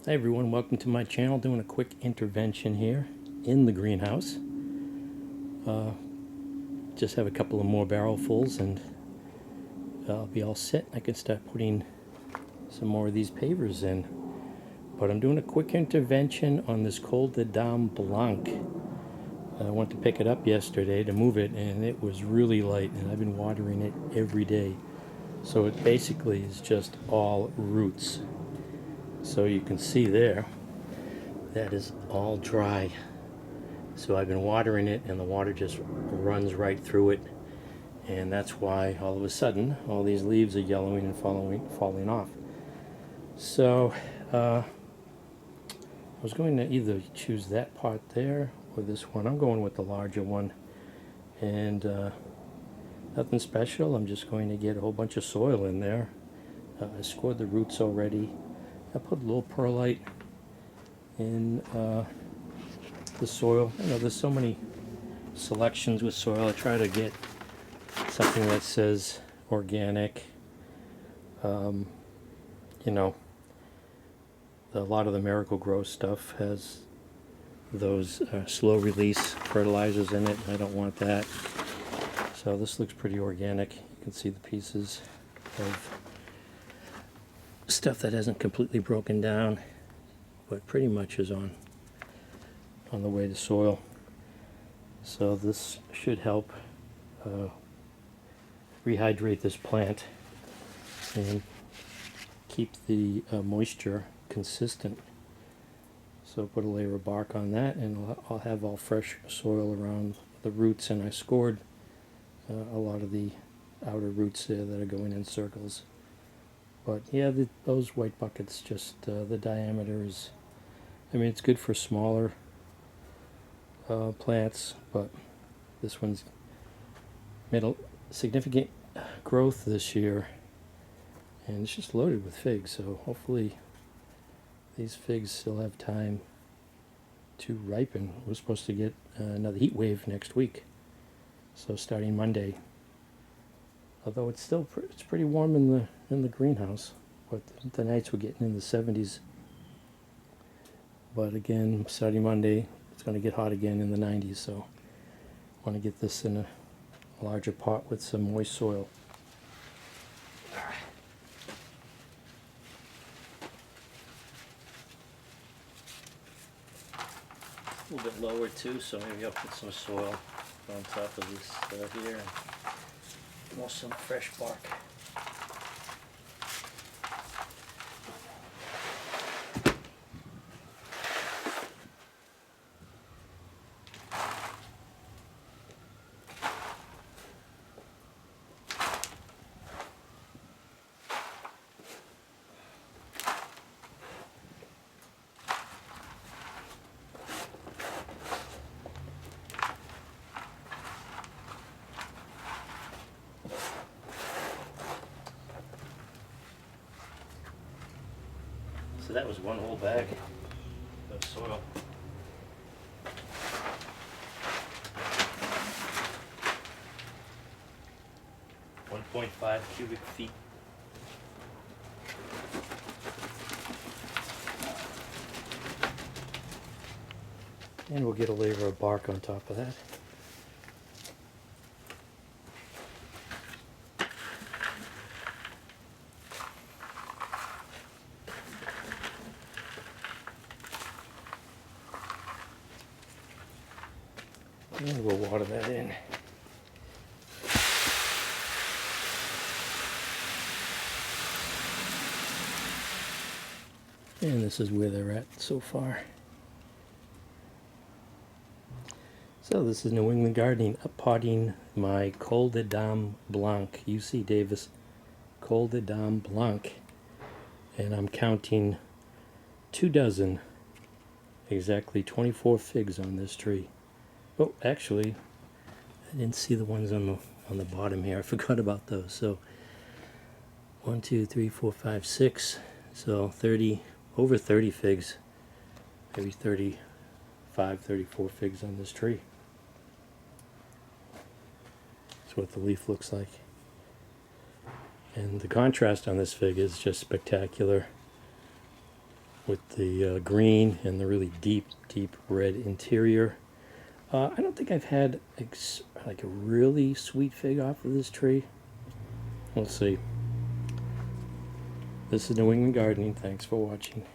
Hi everyone, welcome to my channel. Doing a quick intervention here in the greenhouse. Just have a couple of more barrelfuls and I'll be all set. I can start putting some more of these pavers in. But I'm doing a quick intervention on this Col de Dame Blanc. I went to pick it up yesterday to move it and it was really light, and I've been watering it every day. So it basically is just all roots. So you can see there, that is all dry. So I've been watering it and the water just runs right through it, and that's why all of a sudden all these leaves are yellowing and falling off. So I was going to either choose that pot there or this one. I'm going with the larger one, and nothing special. I'm just going to get a whole bunch of soil in there. I scored the roots already. I put a little perlite in the soil. You know, there's so many selections with soil. I try to get something that says organic. You know, a lot of the Miracle-Gro stuff has those slow release fertilizers in it. I don't want that. So this looks pretty organic. You can see the pieces of stuff that hasn't completely broken down, but pretty much is on the way to soil. So this should help rehydrate this plant and keep the moisture consistent. So put a layer of bark on that, and I'll have all fresh soil around the roots. And I scored a lot of the outer roots there that are going in circles. But yeah, those white buckets, just the diameter is, I mean, it's good for smaller plants, but this one's made a significant growth this year, and it's just loaded with figs. So hopefully these figs still have time to ripen. We're supposed to get another heat wave next week, so starting Monday. Although it's still it's pretty warm in the greenhouse, but the nights we're getting in the 70s. But again, starting Monday, it's going to get hot again in the 90s. So I want to get this in a larger pot with some moist soil. A little bit lower too, so maybe I'll put some soil on top of this here, and more some fresh bark. So that was one whole bag of soil. .5 cubic feet. And we'll get a layer of bark on top of that. And we'll water that in. And this is where they're at so far. So this is New England Gardening, uppotting my Col de Dame Blanc, UC Davis Col de Dame Blanc. And I'm counting 2 dozen, exactly 24 figs on this tree. Oh, actually, I didn't see the ones on the bottom here. I forgot about those. So 1, 2, 3, 4, 5, 6. So 30, over 30 figs. Maybe 35, 34 figs on this tree. That's what the leaf looks like. And the contrast on this fig is just spectacular. with the green and the really deep red interior. I don't think I've had like a really sweet fig off of this tree. We'll see. This is New England Gardening. Thanks for watching.